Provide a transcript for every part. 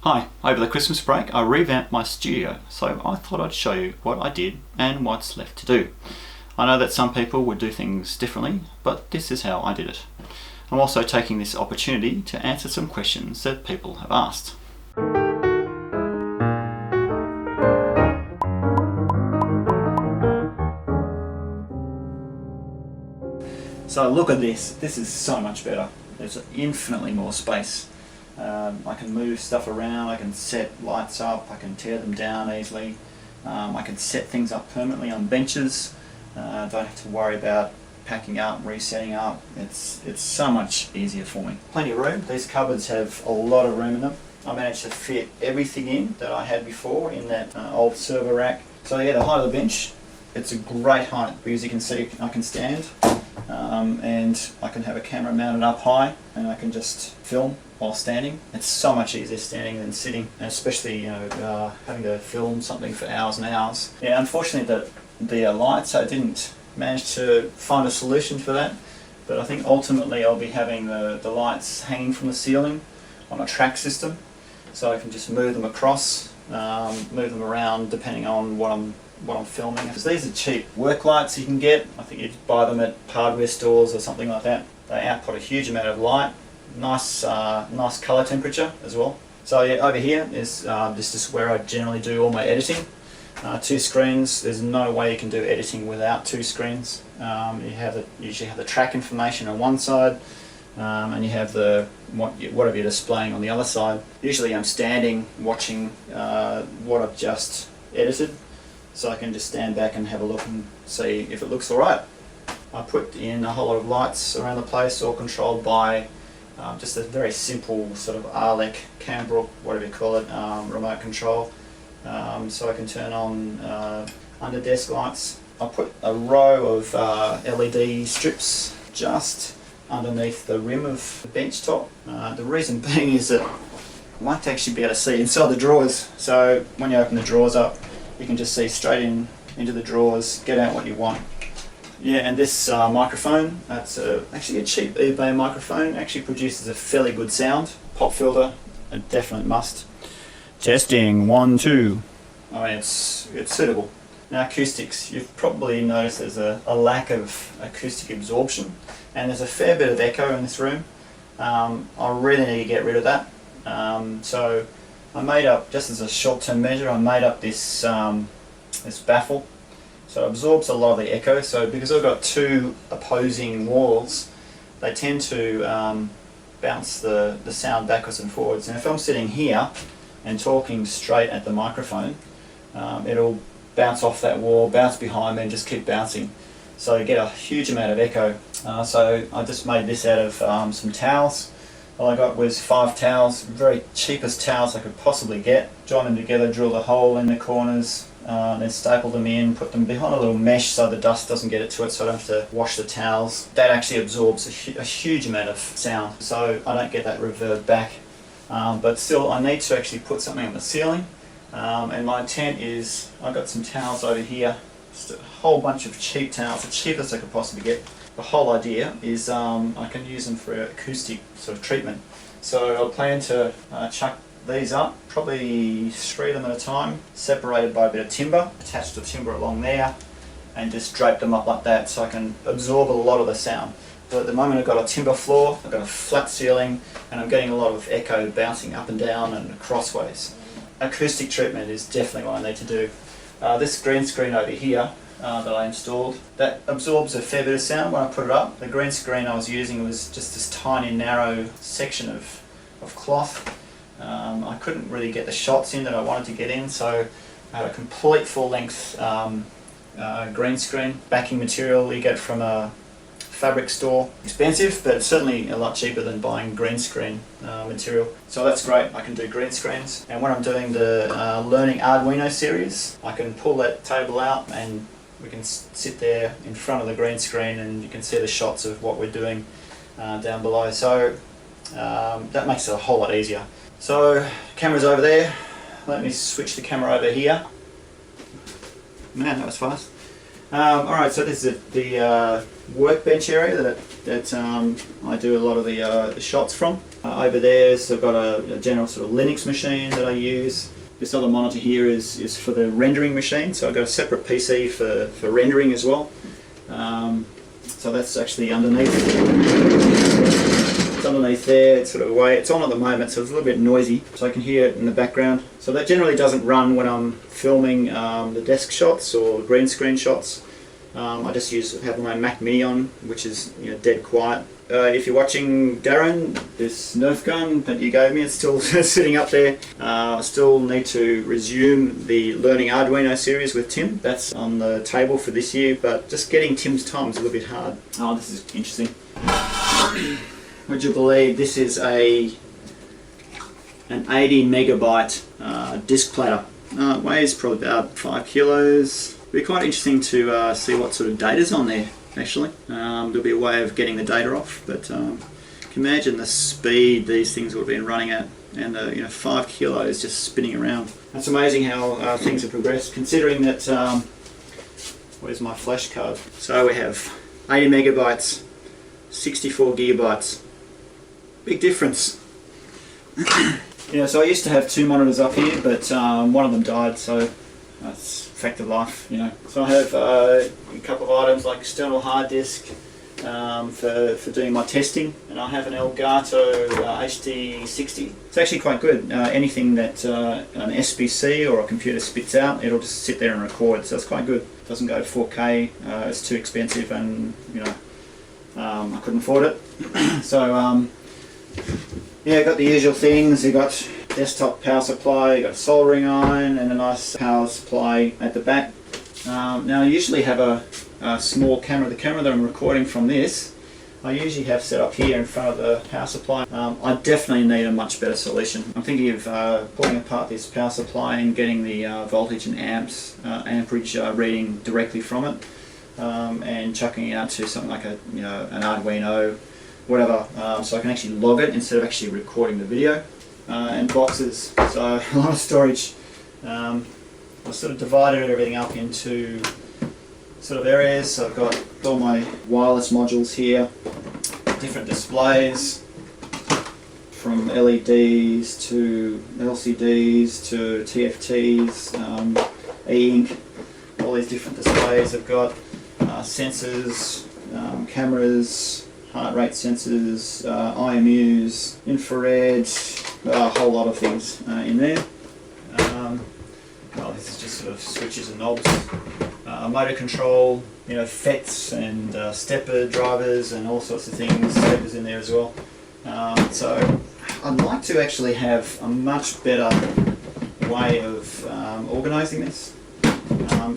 Hi, over the Christmas break I revamped my studio, so I thought I'd show you what I did and what's left to do. I know that some people would do things differently, but this is how I did it. I'm also taking this opportunity to answer some questions that people have asked. So look at this. This is so much better. There's infinitely more space. I can move stuff around, I can set lights up, I can tear them down easily. I can set things up permanently on benches. Don't have to worry about packing up, resetting up. It's so much easier for me. Plenty of room. These cupboards have a lot of room in them. I managed to fit everything in that I had before in that old server rack. So yeah, the height of the bench, it's a great height because you can see I can stand. And I can have a camera mounted up high and I can just film while standing. It's so much easier standing than sitting, and especially having to film something for hours and hours. Yeah, unfortunately the lights, I didn't manage to find a solution for that, but I think ultimately I'll be having the lights hanging from the ceiling on a track system, so I can just move them across, move them around depending on what I'm filming. Because these are cheap work lights you can get. I think you buy them at hardware stores or something like that. They output a huge amount of light, nice colour temperature as well. So yeah, over here is this is where I generally do all my editing. 2 screens. There's no way you can do editing without 2 screens. You usually have the track information on one side, and you have whatever you're displaying on the other side. Usually I'm standing watching what I've just edited, so I can just stand back and have a look and see if it looks alright. I put in a whole lot of lights around the place, all controlled by just a very simple sort of Arlec, Cambrook, whatever you call it, remote control. So I can turn on under desk lights. I put a row of LED strips just underneath the rim of the bench top. The reason being is that I like to actually be able to see inside the drawers. So when you open the drawers up, you can just see straight into the drawers, get out what you want. Yeah, and this microphone, that's actually a cheap eBay microphone, actually produces a fairly good sound. Pop filter, a definite must. Testing, 1, 2. I mean, it's suitable. Now acoustics, you've probably noticed there's a lack of acoustic absorption, and there's a fair bit of echo in this room. I really need to get rid of that. So I made up, just as a short-term measure, I made up this this baffle. So it absorbs a lot of the echo. So because I've got 2 opposing walls, they tend to bounce the sound backwards and forwards. And if I'm sitting here and talking straight at the microphone, it'll bounce off that wall, bounce behind me, and just keep bouncing. So you get a huge amount of echo. So I just made this out of some towels. All I got was 5 towels, very cheapest towels I could possibly get. Join them together, drill a hole in the corners, then staple them in, put them behind a little mesh so the dust doesn't get it to it, so I don't have to wash the towels. That actually absorbs a huge amount of sound, so I don't get that reverb back. But still, I need to actually put something on the ceiling, and my intent is, I've got some towels over here, just a whole bunch of cheap towels, the cheapest I could possibly get. The whole idea is I can use them for acoustic sort of treatment. So I plan to chuck these up, probably 3 of them at a time, separated by a bit of timber, attached to timber along there, and just drape them up like that so I can absorb a lot of the sound. But at the moment I've got a timber floor, I've got a flat ceiling, and I'm getting a lot of echo bouncing up and down and crossways. Acoustic treatment is definitely what I need to do. This green screen over here that I installed, that absorbs a fair bit of sound when I put it up. The green screen I was using was just this tiny narrow section of cloth. I couldn't really get the shots in that I wanted to get in, so I had a complete full-length green screen. Backing material you get from a fabric store. Expensive, but certainly a lot cheaper than buying green screen material. So that's great, I can do green screens. And when I'm doing the Learning Arduino series, I can pull that table out and we can sit there in front of the green screen and you can see the shots of what we're doing down below. So that makes it a whole lot easier. So camera's over there. Let me switch the camera over here. Man, that was fast. Alright, so this is the workbench area that I do a lot of the shots from. Over there, so I've got a general sort of Linux machine that I use. This other monitor here is for the rendering machine, so I've got a separate PC for rendering as well. So that's actually underneath. It's underneath there, it's sort of away. It's on at the moment, so it's a little bit noisy, so I can hear it in the background. So that generally doesn't run when I'm filming the desk shots or green screen shots. I just have my Mac Mini on, which is dead quiet. If you're watching Darren, this Nerf gun that you gave me, it's still sitting up there. I still need to resume the Learning Arduino series with Tim. That's on the table for this year, but just getting Tim's time is a little bit hard. Oh, this is interesting. Would you believe this is an 80 megabyte disk platter? It weighs probably about 5 kilos. It'll be quite interesting to see what sort of data's on there. Actually, there'll be a way of getting the data off, but you can imagine the speed these things would have been running at, and the 5 kilos just spinning around. That's amazing how things have progressed, considering that. Where's my flash card? So we have 80 megabytes, 64 gigabytes. Big difference. So I used to have 2 monitors up here, but one of them died, so that's fact of life, So I have a couple of items like external hard disk for doing my testing, and I have an Elgato HD60. It's actually quite good. Anything that an SBC or a computer spits out, it'll just sit there and record, so it's quite good. It doesn't go to 4K, it's too expensive, and I couldn't afford it. So yeah, got the usual things. You got desktop power supply, you got a soldering iron, and a nice power supply at the back. Now I usually have a small camera. The camera that I'm recording from this, I usually have set up here in front of the power supply. I definitely need a much better solution. I'm thinking of pulling apart this power supply and getting the voltage and amperage reading directly from it, and chucking it out to something like an Arduino, whatever, so I can actually log it instead of actually recording the video. And boxes, so a lot of storage. I sort of divided everything up into sort of areas. So I've got all my wireless modules here, different displays, from LEDs to LCDs to TFTs, e-ink, all these different displays. I've got sensors, cameras, heart rate sensors, IMUs, infrared, a whole lot of things in there. This is just sort of switches and knobs. Motor control, FETs and stepper drivers and all sorts of things, steppers in there as well. So I'd like to actually have a much better way of organising this.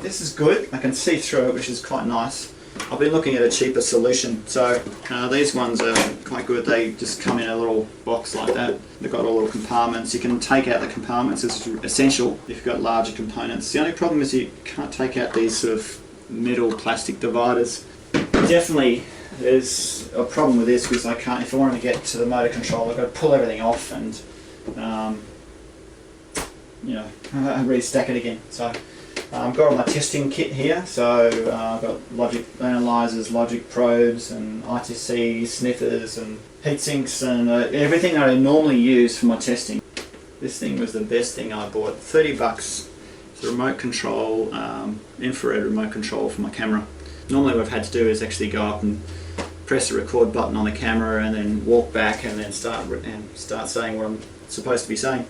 This is good, I can see through it, which is quite nice. I've been looking at a cheaper solution, so these ones are quite good. They just come in a little box like that. They've got all little compartments. You can take out the compartments, it's essential if you've got larger components. The only problem is you can't take out these sort of metal plastic dividers. Definitely there's a problem with this because I can't, if I wanted to get to the motor control, I've got to pull everything off and restack it again. So I've got all my testing kit here, so I've got logic analyzers, logic probes and I2C sniffers and heat sinks and everything that I normally use for my testing. This thing was the best thing I bought. 30 bucks. It's a remote control, infrared remote control for my camera. Normally what I've had to do is actually go up and press the record button on the camera and then walk back and then start saying what I'm supposed to be saying.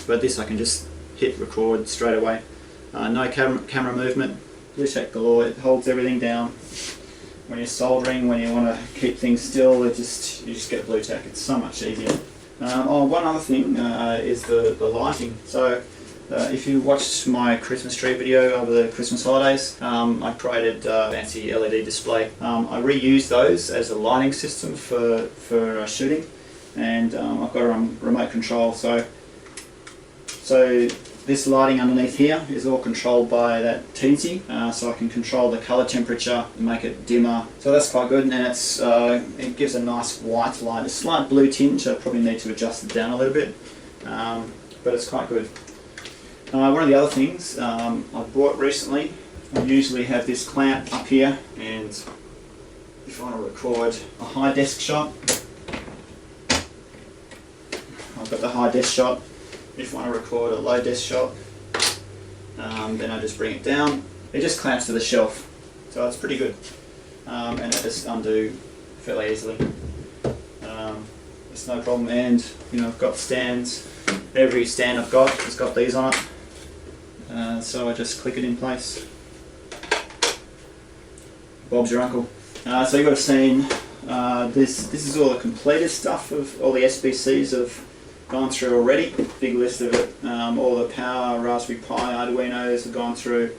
But this I can just hit record straight away. No camera movement, Bluetooth galore, it holds everything down. When you're soldering, when you want to keep things still, you just get Bluetooth, it's so much easier. One other thing is the lighting. So if you watched my Christmas tree video over the Christmas holidays, I created a fancy LED display. I reused those as a lighting system for shooting, and I've got it on remote control. So this lighting underneath here is all controlled by that teensy, so I can control the colour temperature and make it dimmer. So that's quite good, and it gives a nice white light, a slight blue tinge. I probably need to adjust it down a little bit, but it's quite good. One of the other things I bought recently, I usually have this clamp up here, and if I want to record a high desk shot, got the high desk shot. If I want to record a low desk shot, then I just bring it down. It just clamps to the shelf, so it's pretty good, and I just undo fairly easily. It's no problem. And I've got stands. Every stand I've got has got these on it, so I just click it in place. Bob's your uncle. So you would have seen this is all the completed stuff of all the SBCs I've gone through already. Big list of it. All the power, Raspberry Pi, Arduinos have gone through.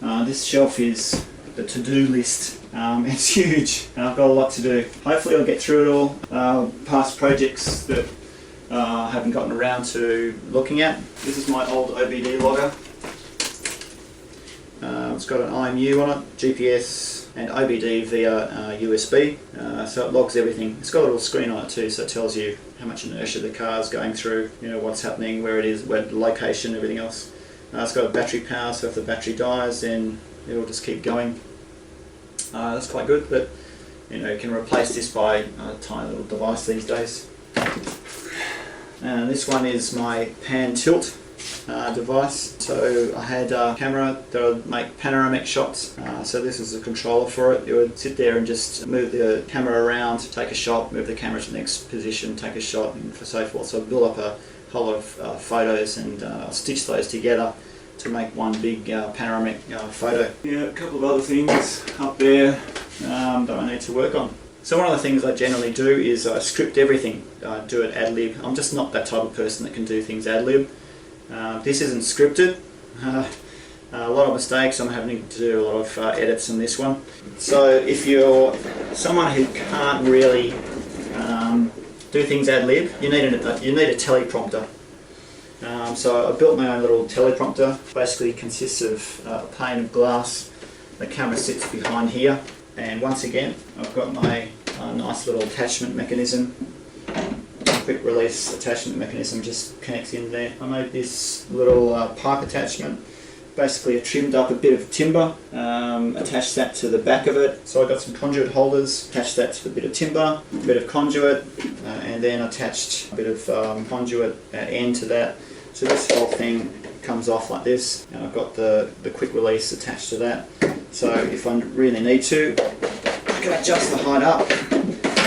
This shelf is the to-do list. It's huge and I've got a lot to do. Hopefully I'll get through it all. Past projects that I haven't gotten around to looking at. This is my old OBD logger. It's got an IMU on it, GPS and OBD via USB, so it logs everything. It's got a little screen on it too, so it tells you how much inertia the car's going through, what's happening, where it is, where the location, everything else. It's got a battery power, so if the battery dies then it'll just keep going. That's quite good, but you can replace this by a tiny little device these days. And this one is my pan tilt device. So I had a camera that would make panoramic shots. So this is a controller for it. It would sit there and just move the camera around, take a shot, move the camera to the next position, take a shot, and so forth. So I build up a whole lot of photos and I'll stitch those together to make one big panoramic photo. A couple of other things up there that I need to work on. So one of the things I generally do is I script everything. I do it ad lib. I'm just not that type of person that can do things ad lib. This isn't scripted. A lot of mistakes. I'm having to do a lot of edits on this one. So if you're someone who can't really do things ad lib, you need a teleprompter. So I built my own little teleprompter. Basically consists of a pane of glass. The camera sits behind here, and once again I've got my nice little attachment mechanism. Quick release attachment mechanism just connects in there. I made this little pipe attachment. Basically I trimmed up a bit of timber, attached that to the back of it. So I got some conduit holders, attached that to the bit of timber, a bit of conduit, and then attached a bit of conduit end to that. So this whole thing comes off like this, and I've got the quick release attached to that. So if I really need to, I can adjust the height up,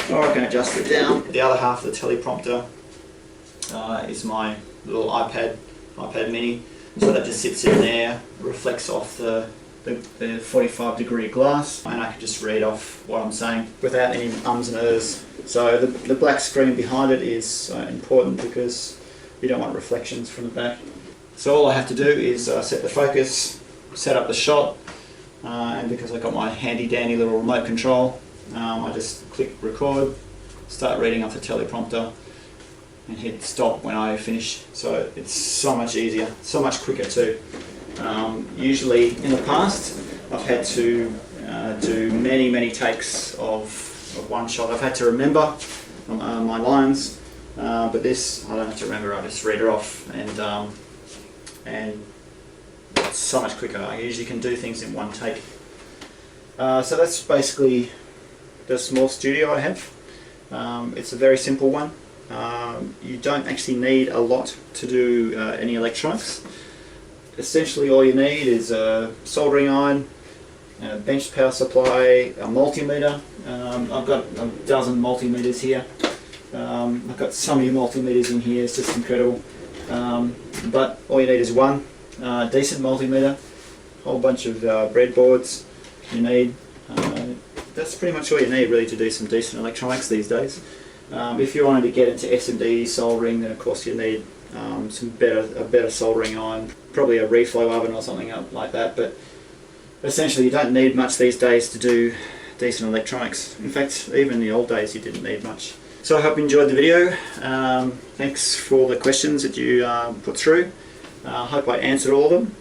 or I can adjust it down. The other half of the teleprompter is my little iPad mini. So that just sits in there, reflects off the 45-degree glass, and I can just read off what I'm saying without any ums and ers. So the black screen behind it is important because you don't want reflections from the back. So all I have to do is set the focus, set up the shot, and because I've got my handy dandy little remote control, I just click record, start reading off the teleprompter, and hit stop when I finish. So it's so much easier, so much quicker too. Usually in the past I've had to do many takes of one shot. I've had to remember my lines, but this I don't have to remember. I just read it off, and it's so much quicker. I usually can do things in one take. So that's basically the small studio I have. It's a very simple one. You don't actually need a lot to do any electronics. Essentially all you need is a soldering iron, a bench power supply, a multimeter. I've got a dozen multimeters here. I've got so many multimeters in here, it's just incredible. But all you need is one decent multimeter, a whole bunch of breadboards you need. That's pretty much all you need really to do some decent electronics these days. If you wanted to get into SMD soldering, then of course you need a better soldering iron, probably a reflow oven or something like that. But essentially you don't need much these days to do decent electronics. In fact, even in the old days you didn't need much. So I hope you enjoyed the video. Thanks for all the questions that you put through. I hope I answered all of them.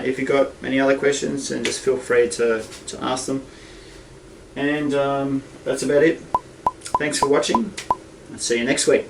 If you've got any other questions, then just feel free to ask them. And that's about it. Thanks for watching. I'll see you next week.